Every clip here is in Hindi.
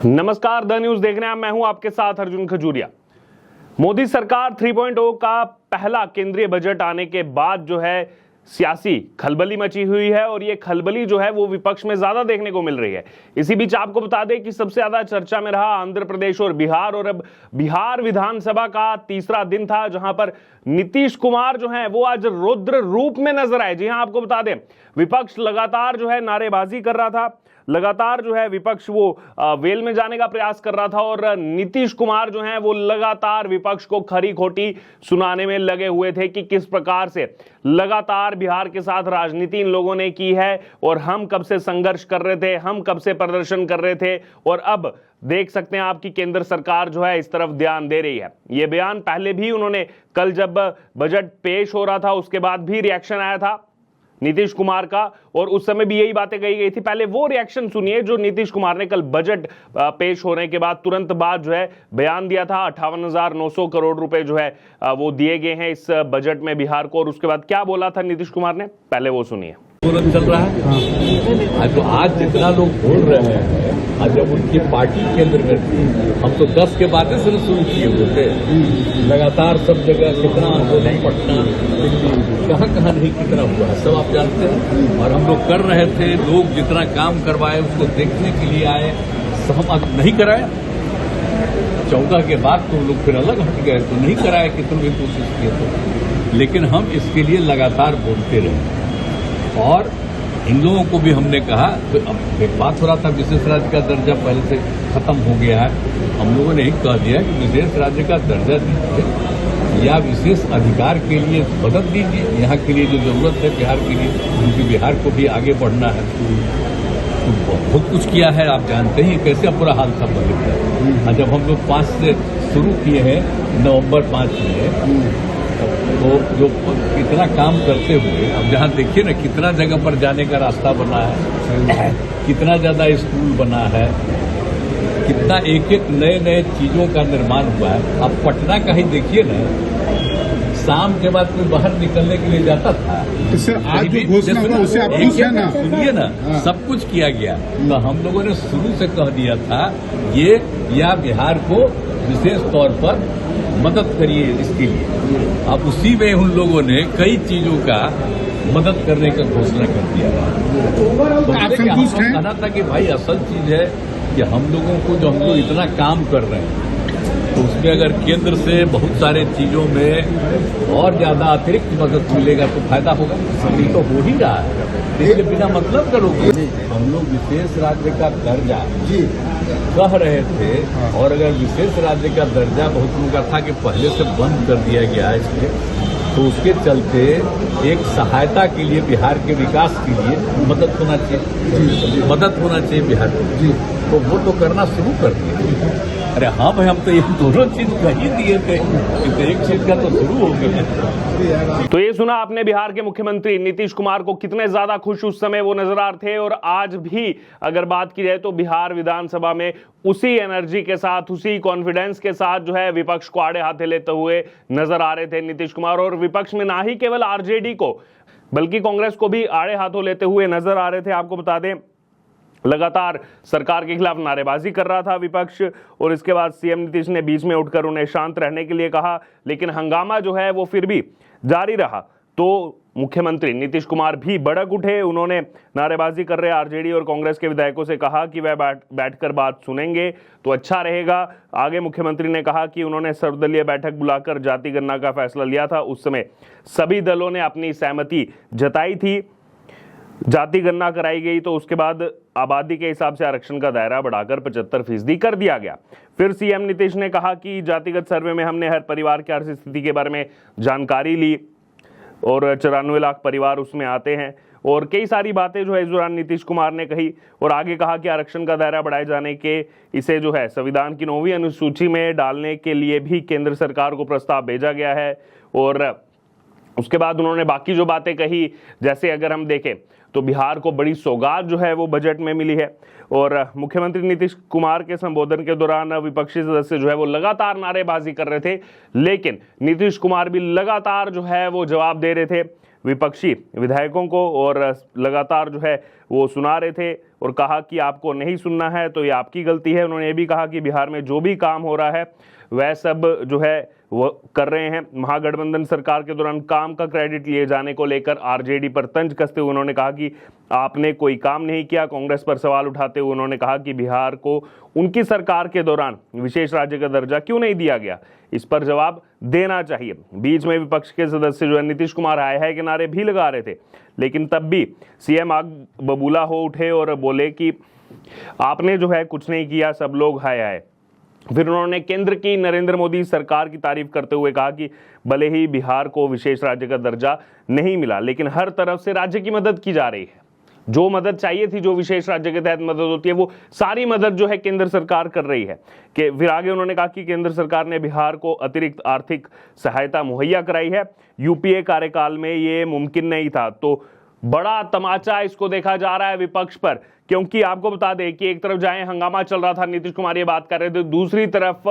नमस्कार, द न्यूज देख रहे हैं। मैं हूं आपके साथ अर्जुन खजूरिया। मोदी सरकार 3.0 का पहला केंद्रीय बजट आने के बाद जो है सियासी खलबली मची हुई है और ये खलबली जो है वो विपक्ष में ज्यादा देखने को मिल रही है। इसी बीच आपको बता दें कि सबसे ज्यादा चर्चा में रहा आंध्र प्रदेश और बिहार, और अब बिहार विधानसभा का तीसरा दिन था जहां पर नीतीश कुमार जो है वो आज रौद्र रूप में नजर आए। जी हां, आपको बता दें विपक्ष लगातार जो है नारेबाजी कर रहा था, लगातार जो है विपक्ष वो वेल में जाने का प्रयास कर रहा था और नीतीश कुमार जो हैं वो लगातार विपक्ष को खरी खोटी सुनाने में लगे हुए थे कि किस प्रकार से लगातार बिहार के साथ राजनीति इन लोगों ने की है और हम कब से संघर्ष कर रहे थे, हम कब से प्रदर्शन कर रहे थे और अब देख सकते हैं आपकी केंद्र सरकार जो है इस तरफ ध्यान दे रही है। यह बयान पहले भी उन्होंने, कल जब बजट पेश हो रहा था उसके बाद भी रिएक्शन आया था नीतीश कुमार का और उस समय भी यही बातें कही गई थी। पहले वो रिएक्शन सुनिए जो नीतीश कुमार ने कल बजट पेश होने के बाद तुरंत बाद जो है बयान दिया था। 58,900 करोड़ रुपए जो है वो दिए गए हैं इस बजट में बिहार को, और उसके बाद क्या बोला था नीतीश कुमार ने, पहले वो सुनिए। तुरंत चल रहा है। तो आज जितना लोग बोल रहे हैं, आज जब उनकी पार्टी केंद्र में थी, हम तो 10 के बाद से शुरू किए हुए थे। लगातार सब जगह कितना आंदोलन, पटना, दिल्ली, कहाँ कहाँ नहीं कितना हुआ है सब आप जानते हैं। और हम लोग कर रहे थे, लोग जितना काम करवाए उसको देखने के लिए आए, हम नहीं कराए। 14 के बाद तो लोग फिर अलग हट गए, तो नहीं कराए कि तुम भी कोशिश किए तो। लेकिन हम इसके लिए लगातार बोलते रहे और इन लोगों को भी हमने कहा। तो अब एक बात हो रहा था, विशेष राज्य का दर्जा पहले से खत्म हो गया है। हम लोगों ने ही कह दिया कि विशेष राज्य का दर्जा दीजिए या विशेष अधिकार के लिए मदद दीजिए, यहाँ के लिए जो जरूरत है बिहार के लिए, क्योंकि बिहार को भी आगे बढ़ना है। तो बहुत कुछ किया है, आप जानते हैं कैसे बुरा हाल था पहले। जब हम लोग 5 से शुरू किए हैं, नवंबर 5 में, तो जो इतना काम करते हुए अब जहाँ देखिए ना कितना जगह पर जाने का रास्ता बना है, कितना ज्यादा स्कूल बना है, कितना एक एक नए नए चीजों का निर्माण हुआ है। अब पटना का ही देखिए ना, शाम के बाद कोई बाहर निकलने के लिए जाता था। आज जो घोषणा हुआ उसे आप सुनिए ना, सब कुछ किया गया। तो हम लोगों ने शुरू से कह दिया था ये या बिहार को विशेष तौर पर मदद करिए इसके लिए। अब उसी में उन लोगों ने कई चीजों का मदद करने का घोषणा कर दिया। तो आप संतुष्ट हैं? कहना था कि भाई असल चीज है कि हम लोगों को जो हम लोग इतना काम कर रहे हैं तो उसमें अगर केंद्र से बहुत सारे चीजों में और ज्यादा अतिरिक्त मदद मिलेगा तो फायदा होगा। अभी तो हो ही रहा है, इसके बिना मतलब करोगे। हम लोग विशेष राज्य का दर्जा कह रहे थे और अगर विशेष राज्य का दर्जा बहुत लोगों का था कि पहले से बंद कर दिया गया है इसके, तो उसके चलते एक सहायता के लिए बिहार के विकास के लिए मदद होना चाहिए, मदद होना चाहिए बिहार को। तो वो तो करना शुरू कर दिया। अरे हाँ भाई, हम तो ये दोनों चीज कह ही दिए थे, तो एक चीज का तो शुरू हो गया। तो ये सुना आपने बिहार के मुख्यमंत्री नीतीश कुमार को, कितने ज्यादा खुश उस समय वो नजर आ रहे थे। और आज भी अगर बात की जाए तो बिहार विधानसभा में उसी एनर्जी के साथ, उसी कॉन्फिडेंस के साथ जो है विपक्ष को आड़े हाथे लेते हुए नजर आ रहे थे नीतीश कुमार। और विपक्ष में ना ही केवल आरजेडी को बल्कि कांग्रेस को भी आड़े हाथों लेते हुए नजर आ रहे थे। आपको बता दें लगातार सरकार के खिलाफ नारेबाजी कर रहा था विपक्ष और इसके बाद सीएम नीतीश ने बीच में उठकर उन्हें शांत रहने के लिए कहा, लेकिन हंगामा जो है वो फिर भी जारी रहा। तो मुख्यमंत्री नीतीश कुमार भी भड़क उठे। उन्होंने नारेबाजी कर रहे आरजेडी और कांग्रेस के विधायकों से कहा कि वह बैठकर बात सुनेंगे तो अच्छा रहेगा। आगे मुख्यमंत्री ने कहा कि उन्होंने सर्वदलीय बैठक बुलाकर जाति गणना का फैसला लिया था, उस समय सभी दलों ने अपनी सहमति जताई थी। जाति गणना कराई गई तो उसके बाद आबादी के हिसाब से आरक्षण का दायरा बढ़ाकर 75% कर दिया गया। फिर सीएम नीतीश ने कहा कि जातिगत सर्वे में हमने हर परिवार की आर्थिक स्थिति के बारे में जानकारी ली और 94 लाख परिवार उसमें आते हैं और कई सारी बातें जो है इस दौरान नीतीश कुमार ने कही। और आगे कहा कि आरक्षण का दायरा बढ़ाए जाने के इसे जो है संविधान की 9वीं अनुसूची में डालने के लिए भी केंद्र सरकार को प्रस्ताव भेजा गया है। और उसके बाद उन्होंने बाकी जो बातें कही, जैसे अगर हम देखें तो बिहार को बड़ी सौगात जो है वो बजट में मिली है। और मुख्यमंत्री नीतीश कुमार के संबोधन के दौरान विपक्षी सदस्य जो है वो लगातार नारेबाजी कर रहे थे, लेकिन नीतीश कुमार भी लगातार जो है वो जवाब दे रहे थे विपक्षी विधायकों को और लगातार जो है वो सुना रहे थे और कहा कि आपको नहीं सुनना है तो ये आपकी गलती है। उन्होंने ये भी कहा कि बिहार में जो भी काम हो रहा है वह सब जो है वो कर रहे हैं। महागठबंधन सरकार के दौरान काम का क्रेडिट लिए जाने को लेकर आरजेडी पर तंज कसते हुए उन्होंने कहा कि आपने कोई काम नहीं किया। कांग्रेस पर सवाल उठाते हुए उन्होंने कहा कि बिहार को उनकी सरकार के दौरान विशेष राज्य का दर्जा क्यों नहीं दिया गया, इस पर जवाब देना चाहिए। बीच में विपक्ष के सदस्य जो है नीतीश कुमार हाय हाय के नारे भी लगा रहे थे, लेकिन तब भी सीएम आग बबूला हो उठे और बोले कि आपने जो है कुछ नहीं किया, सब लोग हाय हाय। फिर उन्होंने केंद्र की नरेंद्र मोदी सरकार की तारीफ करते हुए कहा कि भले ही बिहार को विशेष राज्य का दर्जा नहीं मिला, लेकिन हर तरफ से राज्य की मदद की जा रही है। जो मदद चाहिए थी, जो विशेष राज्य के तहत मदद होती है, वो सारी मदद जो है केंद्र सरकार कर रही है। कि फिर आगे उन्होंने कहा कि केंद्र सरकार ने बिहार को अतिरिक्त आर्थिक सहायता मुहैया कराई है। यूपीए कार्यकाल में ये मुमकिन नहीं था। तो बड़ा तमाचा इसको देखा जा रहा है विपक्ष पर, क्योंकि आपको बता दें कि एक तरफ जहां हंगामा चल रहा था, नीतीश कुमार ये बात कर रहे थे, दूसरी तरफ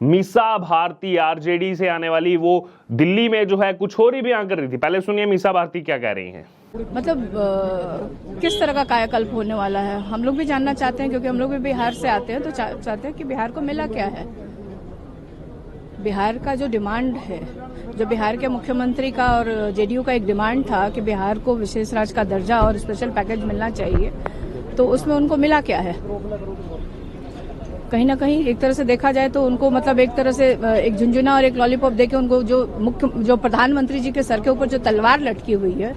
मीसा भारती आरजेडी से आने वाली वो दिल्ली में जो है कुछ और ही बयान कर रही थी। पहले सुनिए मीसा भारती क्या कह रही हैं। मतलब किस तरह का कायाकल्प होने वाला है हम लोग भी जानना चाहते हैं, क्योंकि हम लोग भी बिहार से आते हैं, तो चाहते हैं कि बिहार को मिला क्या है। बिहार का जो डिमांड है, जो बिहार के मुख्यमंत्री का और जेडीयू का एक डिमांड था कि बिहार को विशेष राज्य का दर्जा और स्पेशल पैकेज मिलना चाहिए, तो उसमें उनको मिला क्या है। कहीं ना कहीं एक तरह से देखा जाए तो उनको मतलब एक तरह से एक झुंझुना और एक लॉलीपॉप देके उनको जो प्रधानमंत्री जी के सर के ऊपर जो तलवार लटकी हुई है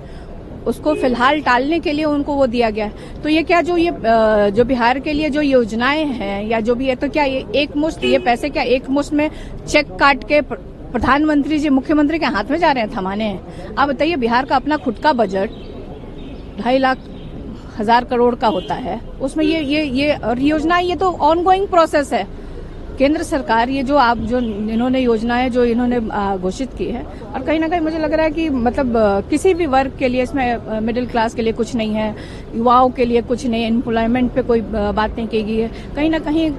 उसको फिलहाल टालने के लिए उनको वो दिया गया है। तो ये क्या जो बिहार के लिए जो योजनाएं हैं या जो भी है, तो क्या ये एक मुश्त ये पैसे क्या एक मुश्त में चेक काट के प्रधानमंत्री जी मुख्यमंत्री के हाथ में जा रहे हैं, थमाने हैं। आप बताइए, बिहार का अपना खुद का बजट 2,50,000 करोड़ का होता है, उसमें ये और योजना, ये तो ऑनगोइंग प्रोसेस है। केंद्र सरकार ये जो इन्होंने योजनाएं जो इन्होंने घोषित की है, और कहीं ना कहीं मुझे लग रहा है कि मतलब किसी भी वर्ग के लिए इसमें मिडिल क्लास के लिए कुछ नहीं है, युवाओं के लिए कुछ नहीं है, एम्प्लॉयमेंट पे कोई बात नहीं की गई है। कहीं ना कहीं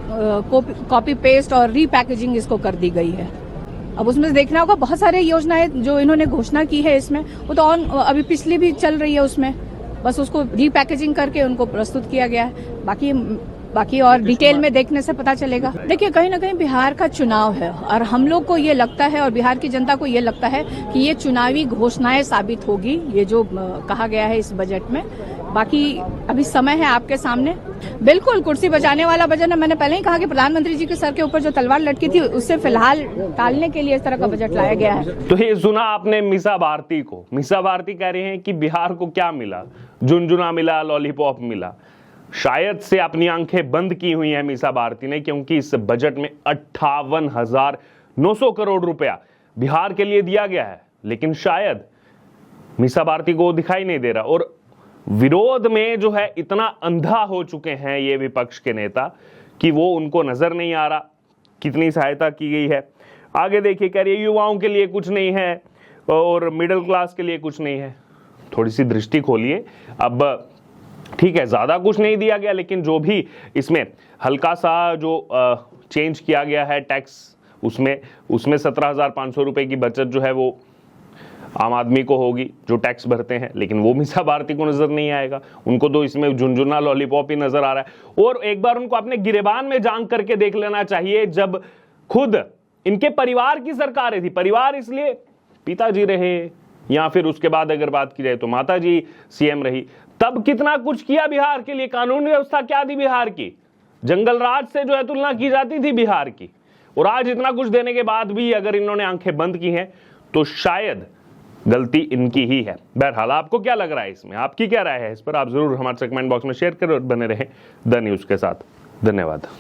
कॉपी पेस्ट और रीपैकेजिंग इसको कर दी गई है। अब उसमें देखना होगा, बहुत सारे योजनाएं जो इन्होंने घोषणा की है इसमें, वो तो अभी पिछली भी चल रही है, उसमें बस उसको रीपैकेजिंग करके उनको प्रस्तुत किया गया है। बाकी और डिटेल में देखने से पता चलेगा। देखिए, कहीं ना कहीं बिहार का चुनाव है और हम लोग को ये लगता है और बिहार की जनता को ये लगता है कि ये चुनावी घोषणाएं साबित होगी, ये जो कहा गया है इस बजट में। बाकी अभी समय है आपके सामने। बिल्कुल कुर्सी बचाने वाला बजट है। मैंने पहले ही कहा कि प्रधानमंत्री जी के सर के ऊपर जो तलवार लटकी थी उससे फिलहाल टालने के लिए इस तरह का बजट लाया गया है। तो ये सुना आपने मीसा भारती को। मीसा भारती कह रही हैं कि बिहार को क्या मिला, झुनझुना मिला, लॉलीपॉप मिला। शायद से अपनी आंखें बंद की हुई है मीसा भारती ने, क्योंकि इस बजट में 58,900 करोड़ रुपया बिहार के लिए दिया गया है, लेकिन शायद मीसा भारती को दिखाई नहीं दे रहा। और विरोध में जो है इतना अंधा हो चुके हैं ये विपक्ष के नेता कि वो उनको नजर नहीं आ रहा कितनी सहायता की गई है। आगे देखिए, कह रही है युवाओं के लिए कुछ नहीं है और मिडिल क्लास के लिए कुछ नहीं है। थोड़ी सी दृष्टि खोलिए। अब ठीक है, ज्यादा कुछ नहीं दिया गया, लेकिन जो भी इसमें हल्का सा जो चेंज किया गया है टैक्स, उसमें 17,500 रुपए की बचत जो है वो आम आदमी को होगी जो टैक्स भरते हैं, लेकिन वो मीसा भारती को नजर नहीं आएगा। उनको तो इसमें झुनझुना लॉलीपॉप ही नजर आ रहा है। और एक बार उनको अपने गिरेबान में जांग करके देख लेना चाहिए, जब खुद इनके परिवार की सरकारें थी। परिवार इसलिए पिताजी रहे, या फिर उसके बाद अगर बात की जाए तो माताजी सीएम रही, तब कितना कुछ किया बिहार के लिए। कानून व्यवस्था क्या थी बिहार की, जंगल राज से जो है तुलना की जाती थी बिहार की। और आज इतना कुछ देने के बाद भी अगर इन्होंने आंखें बंद की हैं तो शायद गलती इनकी ही है। बहरहाल, आपको क्या लग रहा है इसमें, आपकी क्या राय है इस पर, आप जरूर हमारे कमेंट बॉक्स में शेयर करें और बने रहें द न्यूज के साथ। धन्यवाद।